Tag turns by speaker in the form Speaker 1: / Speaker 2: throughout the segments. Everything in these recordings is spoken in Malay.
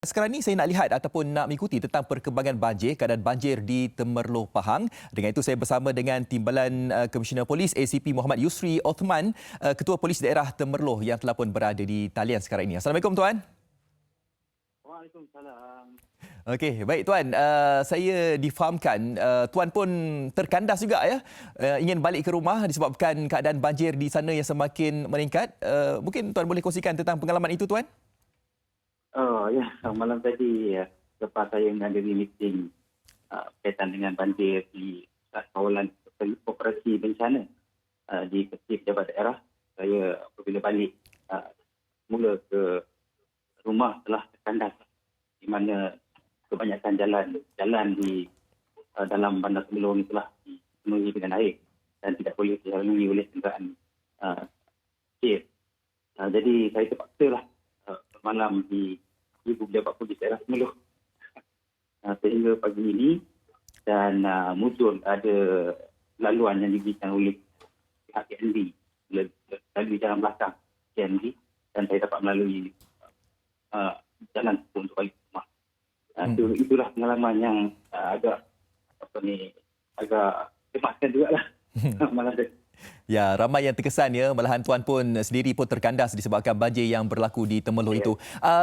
Speaker 1: Sekarang ni saya nak lihat ataupun nak mengikuti tentang perkembangan banjir, keadaan banjir di Temerloh Pahang. Dengan itu saya bersama dengan Timbalan Komisioner Polis ACP Muhammad Yusri Othman, Ketua Polis Daerah Temerloh yang telah pun berada di talian sekarang ini. Assalamualaikum Tuan.
Speaker 2: Waalaikumsalam.
Speaker 1: Okey, baik Tuan. Saya difahamkan Tuan pun terkandas juga ya. Ingin balik ke rumah disebabkan keadaan banjir di sana yang semakin meningkat. Mungkin Tuan boleh kongsikan tentang pengalaman itu Tuan?
Speaker 2: Ya, malam tadi lepas saya menghadiri meeting berkaitan dengan banjir di kawalan operasi bencana di pejabat daerah, saya apabila balik mula ke rumah telah terkandas di mana kebanyakan jalan di dalam bandar Temerloh ini telah dipenuhi dengan air dan tidak boleh dilalui oleh kenderaan kecil. Jadi saya terpaksalah malam di Ibu Pejabat Polis Daerah Temerloh sehingga pagi ini dan muncul ada laluan yang diberikan oleh pihak KNB melalui jalan belakang KNB dan saya dapat melalui jalan untuk balik ke rumah. Itulah pengalaman yang agak cemaskan juga lah malam tadi.
Speaker 1: Ya, ramai yang terkesan ya, malahan Tuan pun sendiri pun terkandas disebabkan banjir yang berlaku di Temerloh itu.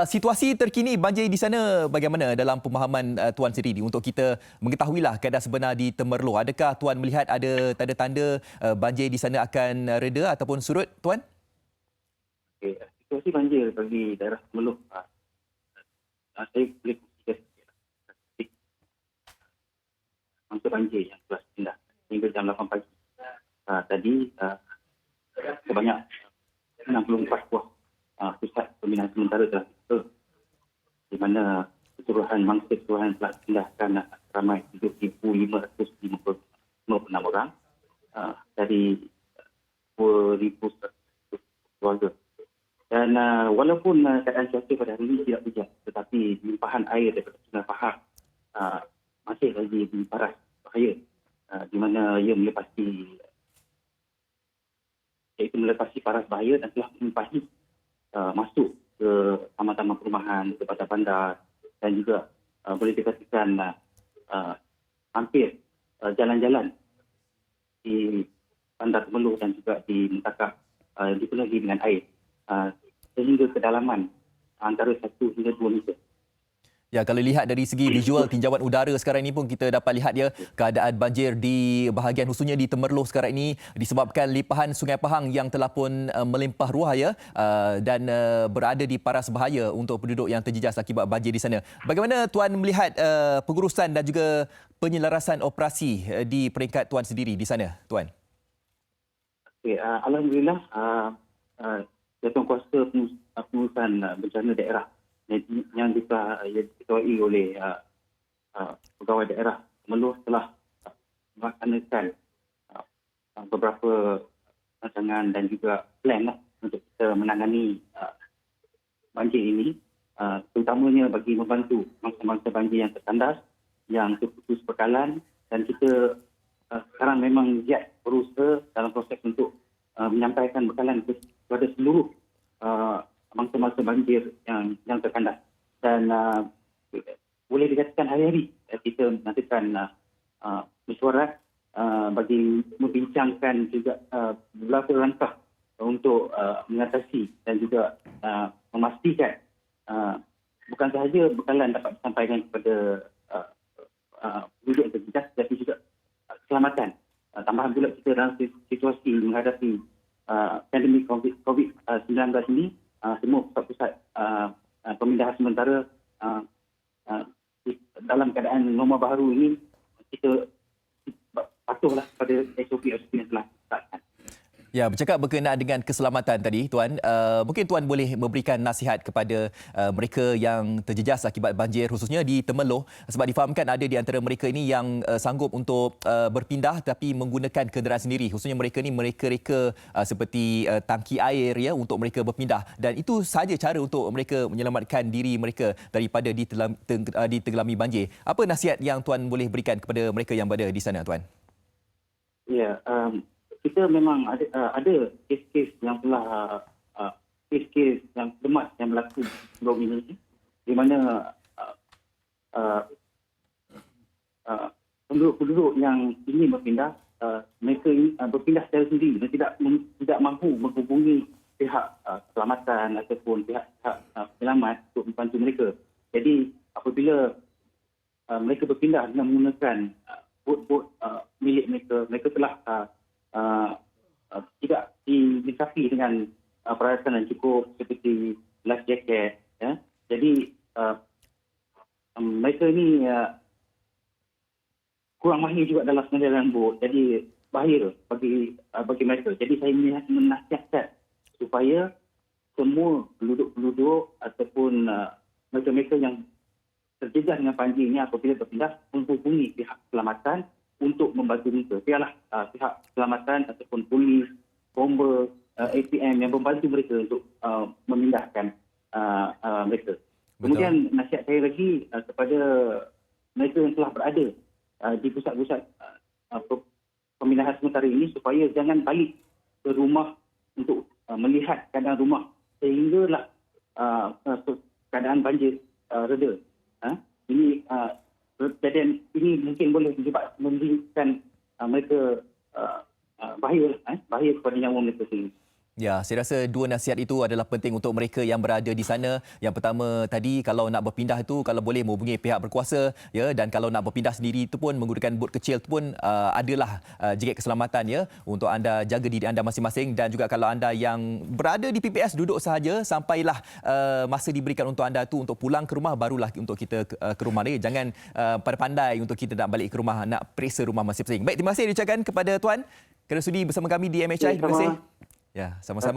Speaker 1: Situasi terkini banjir di sana bagaimana dalam pemahaman Tuan sendiri untuk kita mengetahuilah keadaan sebenar di Temerloh? Adakah Tuan melihat ada tanda-tanda banjir di sana akan reda ataupun surut, Tuan?
Speaker 2: Situasi banjir bagi daerah Temerloh, saya boleh kongsikan masa banjir yang telah pindah hingga jam 8 pagi. Tadi sebanyak 64 buah pusat pembinaan sementara telah ditutup, di mana keseluruhan mangsa keseluruhan telah dipindahkan ramai 7,556 orang dari 2,100 keluarga. Dan walaupun keadaan cuaca pada hari ini tidak hujan, tetapi limpahan air daripada Sungai Pahang masih lagi di paras bahaya, di mana ia melepasi paras bahaya dan telah melimpahi masuk ke taman-taman perumahan, ke bandar-bandar dan juga boleh dikatakan hampir jalan-jalan di bandar Temerloh dan juga di Mentakak dipenuhi dengan air sehingga kedalaman antara 1 hingga 2 meter.
Speaker 1: Ya, kalau lihat dari segi visual tinjauan udara sekarang ini pun kita dapat lihat ya keadaan banjir di bahagian khususnya di Temerloh sekarang ini disebabkan limpahan Sungai Pahang yang telah pun melimpah ruah ya dan berada di paras bahaya untuk penduduk yang terjejas akibat banjir di sana. Bagaimana Tuan melihat pengurusan dan juga penyelarasan operasi di peringkat Tuan sendiri di sana, Tuan?
Speaker 2: Alhamdulillah, Jawatan Pengurusan Bencana Daerah yang diketuai oleh pegawai daerah Temerloh telah melaksanakan beberapa rancangan dan juga plan untuk kita menangani banjir ini, terutamanya bagi membantu mangsa-mangsa banjir yang terkandas, yang terputus bekalan, dan kita sekarang memang giat berusaha dalam proses untuk menyampaikan bekalan kepada seluruh mangsa-mangsa banjir yang terkandas. Dan boleh dikatakan hari-hari kita melakukan mesyuarat bagi membincangkan juga beberapa langkah untuk mengatasi dan juga memastikan bukan sahaja bekalan dapat disampaikan kepada penduduk yang terjejas, tetapi juga keselamatan. Tambahan pula kita dalam situasi menghadapi pandemik COVID-19 ini, semua pusat-pusat pemindahan sementara dalam keadaan norma baru ini, kita patuhlah pada SOP yang telah ditetapkan.
Speaker 1: Ya, bercakap berkenaan dengan keselamatan tadi, Tuan, mungkin Tuan boleh memberikan nasihat kepada mereka yang terjejas akibat banjir khususnya di Temerloh, sebab difahamkan ada di antara mereka ini yang sanggup untuk berpindah tapi menggunakan kenderaan sendiri, khususnya mereka ni mereka seperti tangki air ya untuk mereka berpindah, dan itu sahaja cara untuk mereka menyelamatkan diri mereka daripada ditenggelami banjir. Apa nasihat yang Tuan boleh berikan kepada mereka yang berada di sana, Tuan?
Speaker 2: Ya, kita memang ada kes-kes yang telah kes-kes yang cemas yang berlaku sebelum ini, di mana uh, penduduk-penduduk yang ingin berpindah, mereka berpindah secara sendiri dan tidak mampu menghubungi pihak keselamatan ataupun pihak penyelamat untuk membantu mereka. Jadi apabila mereka berpindah dengan menggunakan bot-bot milik mereka telah tidak dilengkapi dengan peralatan yang cukup seperti life jacket. Ya. Jadi mereka ini kurang mahir juga dalam pengendalian bot. Jadi bahaya bagi mereka. Jadi saya menasihatkan supaya semua penduduk ataupun mereka-mereka yang terjejas dengan banjir ini apabila berpindah menghubungi pihak keselamatan untuk membantu mereka. Biarlah pihak keselamatan ataupun polis, bomba, APM yang membantu mereka untuk memindahkan mereka.
Speaker 1: Betul.
Speaker 2: Kemudian nasihat saya lagi kepada mereka yang telah berada di pusat-pusat pemindahan sementara ini supaya jangan balik ke rumah untuk melihat keadaan rumah sehinggalah keadaan banjir reda. Ini kejadian ini mungkin boleh memberikan mereka bahaya kepada nyawa mereka sendiri.
Speaker 1: Ya, saya rasa dua nasihat itu adalah penting untuk mereka yang berada di sana. Yang pertama tadi, kalau nak berpindah itu, kalau boleh menghubungi pihak berkuasa, ya, dan kalau nak berpindah sendiri itu pun menggunakan bot kecil itu pun adalah jaket keselamatan, ya, untuk anda jaga diri anda masing-masing. Dan juga kalau anda yang berada di PPS duduk sahaja sampailah masa diberikan untuk anda tu untuk pulang ke rumah, barulah untuk kita ke rumah ni. Jangan pandai untuk kita nak balik ke rumah, nak periksa rumah masing-masing. Baik, terima kasih diucapkan kepada Tuan kerana sudi bersama kami di MHI. Terima kasih. Ya, sama-sama.